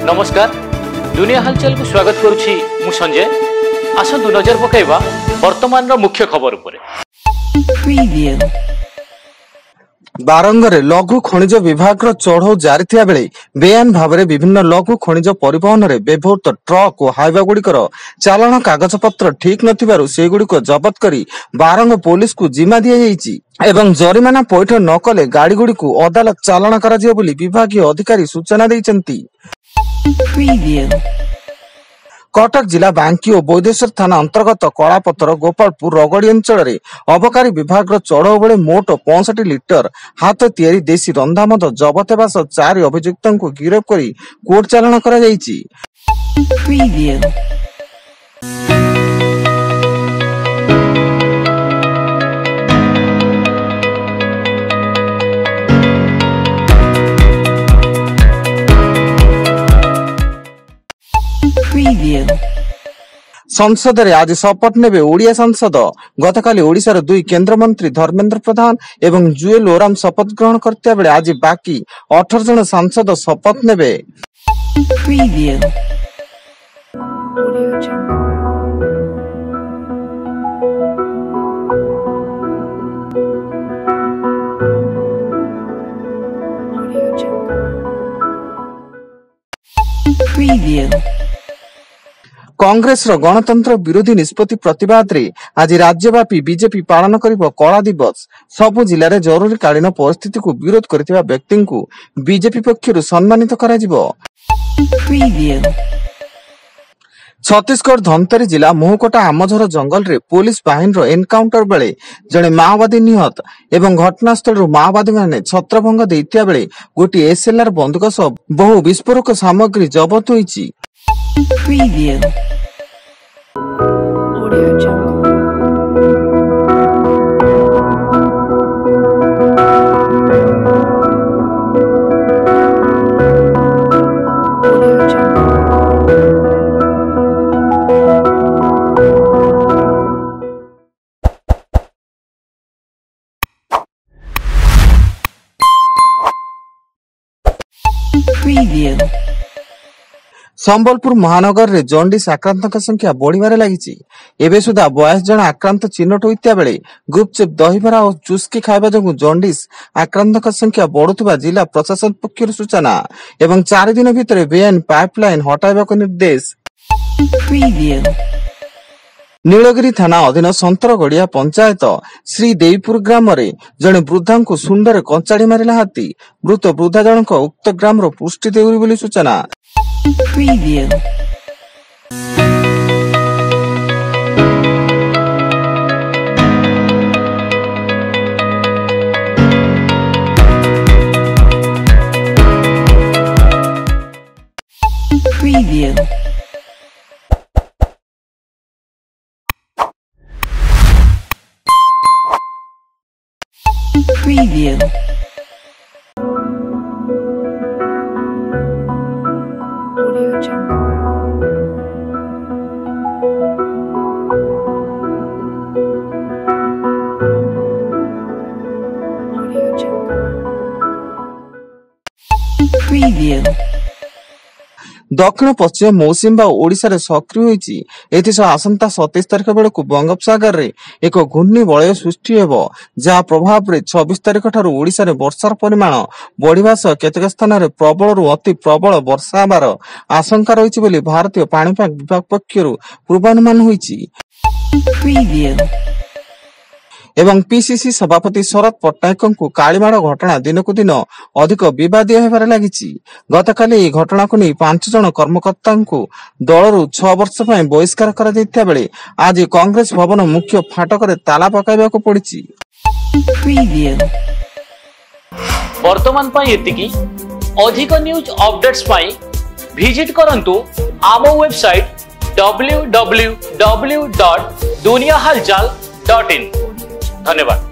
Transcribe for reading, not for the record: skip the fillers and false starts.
नमस्कार दुनिया हालचाल को स्वागत करुछि मु संजय। आसंतु नजर पकाइबा वर्तमान रो मुख्य खबर उपरे। बारंगरे लघु खनिज विभाग चढ़ऊ जारी थिया बेले बेआईन भाव में विभिन्न लघु खनिज परिवहन में व्यवहृत ट्रक और हाइवा गुड़िकर चालाण कागज पत्र ठीक नथिबारु से गुड़िक जबत करी बारंग पुलिस को जिम्मा दिया जायछि एवं जरिमाना पैठ न कले गाड़ी गुड़ी को अदालत चालाण करा जियो बोली विभागीय अधिकारी सूचना दैछन्ति। कटक जिला बांकी और बैदेश्वर थाना अंतर्गत कलापतर गोपालपुर रगड़ी अंचल में अबकारी विभाग चढ़ऊ बेले मोट 65 लिटर हाथ तियारी देशी रंधा मद जबत हेबा सह 4 अभियुक्तों को गिरफ्त करी कोर्ट चालाण करा जायछि। संसद में आज शपथ नेबे ओडिया सांसद। गतकाली ओडिशार 2 केंद्र मंत्री धर्मेंद्र प्रधान एवं जुएल ओराम शपथ ग्रहण करते बेले आज बाकी 18 जन सांसद शपथ नेबे। कांग्रेस रो गणतंत्र विरोधी निष्पत्ति प्रतिवाद रे आज राज्यव्यापी बीजेपी पालन करिबो कला दिवस। सबु जिले में जरूरी कालीन परिस्थिति को विरोध करथिबा व्यक्ति को बीजेपी पक्षरु सम्मानित करा जिवो। छत्तीसगढ़ धमतरी जिला मोहकोटा आमझर जंगल रे पुलिस बाहिनी रो एनकाउंटर बेले जने माओवादी निहत एवं घटनास्थल रो माओवादी माने छत्रभंग दैतिया बेले गोटी एसएलआर बंदूक सह बहु विस्फोरक सामग्री जब्त होईछि। संबलपुर महानगर रे जॉन्डिस आक्रांतक संख्या बढ़िबारे लागिछि। एबे सुधा 22 जन आक्रांत चिन्हट होइतिया बेले गुपचुप दहीबरा और चुस्की खाइबा जोगु जॉन्डिस आक्रांतक संख्या बढ़ुतबा जिला प्रशासन पक्षरु सूचना एवं 4 दिन भितर बेआईन पाइपलाइन हटाइबाको निर्देश। नीलगिरी थाना अधीन संतरगड़िया पंचायत श्री देवीपुर ग्राम रे जने वृद्धा को सुंडरे कंचाड़ी मारिला हाथी। मृत वृद्धा जनक उक्त ग्राम रो पुष्टि देउरी बोली सूचना। दक्षिण पश्चिम मौसुमी बायु ओडिशा रे सक्रिय होईछि। एथिसह आसंता 27 तारिख बेलकु बंगोपसागर रे एक घूर्णी वलय सृष्टि हेबो, जहा प्रभाव रे 26 तारिख ठारू ओडिशा रे वर्षार परिमाण बढ़िबा सह केतेक स्थान रे प्रबल रु अति प्रबल वर्षा हेबार आशंका रहिछि बोली भारतीय पाणीपाग विभाग पक्षरु पूर्वानुमान होईछि। एवं पीसीसी सभापति शरद पट्टनायक को कालीमाड़ घटना दिनकु दिन अधिक विवादीय हेबार लागिछि। गतकाली ଏହି घटनाକୁ ନେଇ 5 जन कर्मकर्ता दलरू 6 वर्ष ପାଇଁ बहिष्कार करा दैथिया बेले आज कांग्रेस भवन मुख्य फाटकरे ताला पकाइबाको पड़िछि। वर्तमान ପାଇଁ एतिकी। अधिक न्यूज अपडेट्स ପାଇଁ विजिट करंतु आम वेबसाइट www.duniyahalchal.in। धन्यवाद।